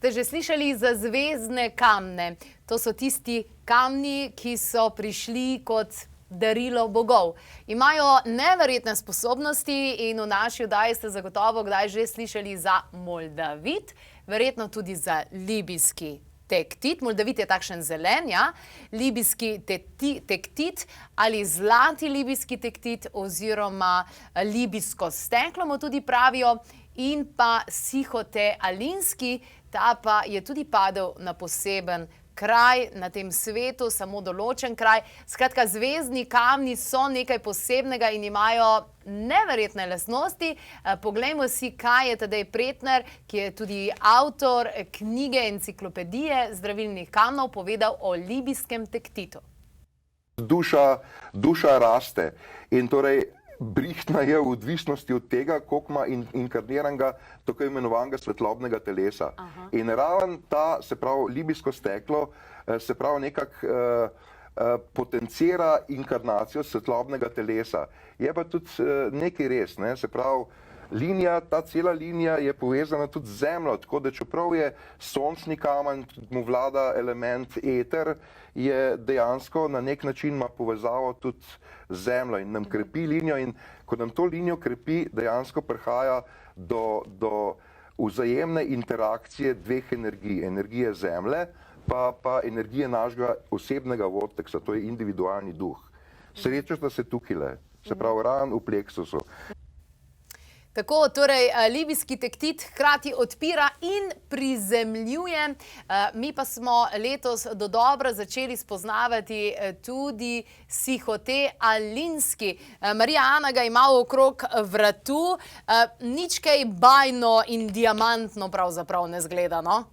Ste že slišali za zvezdne kamne? To so tisti kamni, ki so prišli kot darilo bogov. Imajo neverjetne sposobnosti in v naši oddaji ste zagotovo kdaj že slišali za moldavit, verjetno tudi za libijski tektit. Moldavit je takšen zelen, ja? Libijski tektit ali zlati libijski tektit oziroma libijsko steklo mu tudi pravijo, in pa Sihote Alinski, ta pa je tudi padel na poseben kraj na tem svetu, samo določen kraj. Skratka, zvezdni kamni so nekaj posebnega in imajo neverjetne lastnosti. Poglejmo si, kaj je Tadej Pretnar, ki je tudi avtor knjige Enciklopedije zdravilnih kamnov, povedal o libijskem tektitu. Duša raste in torej brihtna je v odvisnosti od tega, koliko ima inkarniranega tako imenovanega svetlobnega telesa. In raven ta, se pravi libijsko steklo, se pravi nekako potencira inkarnacijo svetlobnega telesa. Je pa tudi nekaj res, ne? Se pravi, ta cela linija je povezana tudi z Zemljo, tako da čeprav je sončni kamen, mu vlada element eter, je dejansko na nek način ima povezavo tudi z Zemljo in nam krepi linijo, in ko nam to linijo krepi, dejansko prihaja do vzajemne interakcije dveh energij, energije Zemlje pa energije našega osebnega vorteksa, to je individualni duh. Sreča, da se tukaj, se pravi raven v pleksusu. Tako, torej, libijski tektit hkrati odpira in prizemljuje. Mi pa smo letos dodobra začeli spoznavati tudi Sihote Alinski. Marija Ana ga ima okrog vratu. Nič kaj bajno in diamantno pravzaprav ne zgleda, no?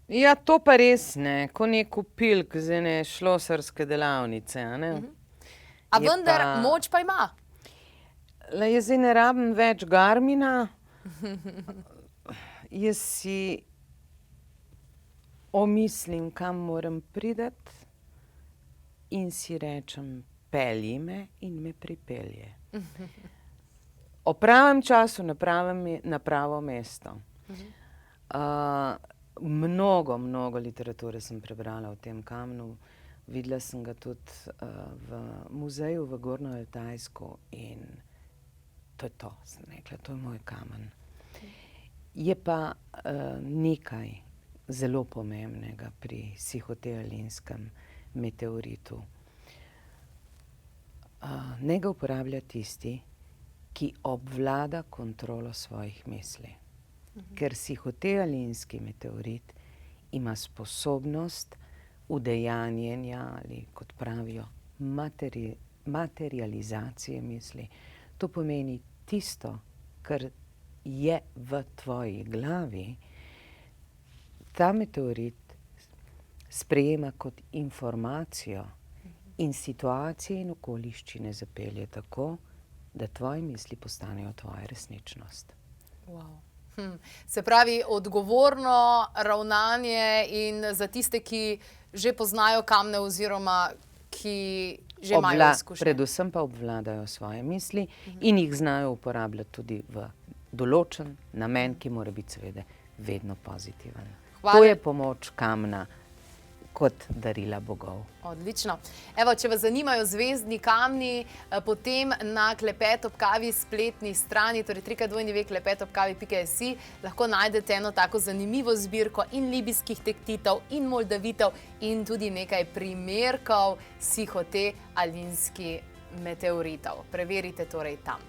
Ja, to pa res ne. Ko nek upilk z ene šlosarske delavnice, a ne? A vendar moč pa ima. Jaz zdaj ne rabim več Garmina, jaz si omislim, kam moram priti in si rečem, pelji me in me pripelje. O pravem času na pravo mesto. Mnogo literature sem prebrala o tem kamnu. Videla sem ga tudi v muzeju v Gornjo-Altajsku in to je to, sem rekla, to je moj kamen. Je pa nekaj zelo pomembnega pri Sihote Alinskem meteoritu. Ne ga uporablja tisti, ki obvlada kontrolo svojih misli. Ker Sihote Alinski meteorit ima sposobnost udejanjenja ali, kot pravijo, materializacije misli. To pomeni tisto, kar je v tvoji glavi, ta meteorit sprejema kot informacijo in situacije in okoliščine zapelje tako, da tvoje misli postanejo tvoja resničnost. Se pravi, odgovorno ravnanje in za tiste, ki že poznajo kamne oziroma ki že imajo izkušnje. Predvsem pa obvladajo svoje misli in jih znajo uporabljati tudi v določen namen, ki mora biti seveda vedno pozitiven. To je pomoč kamna kot darila bogov. Odlično. Evo, če vas zanimajo zvezdni kamni, potem na Klepet ob kavi spletni strani, torej www.klepetobkavi.si, lahko najdete eno tako zanimivo zbirko in libijskih tektitov in moldavitev in tudi nekaj primerkov Sihote Alinski meteoritov. Preverite torej tam.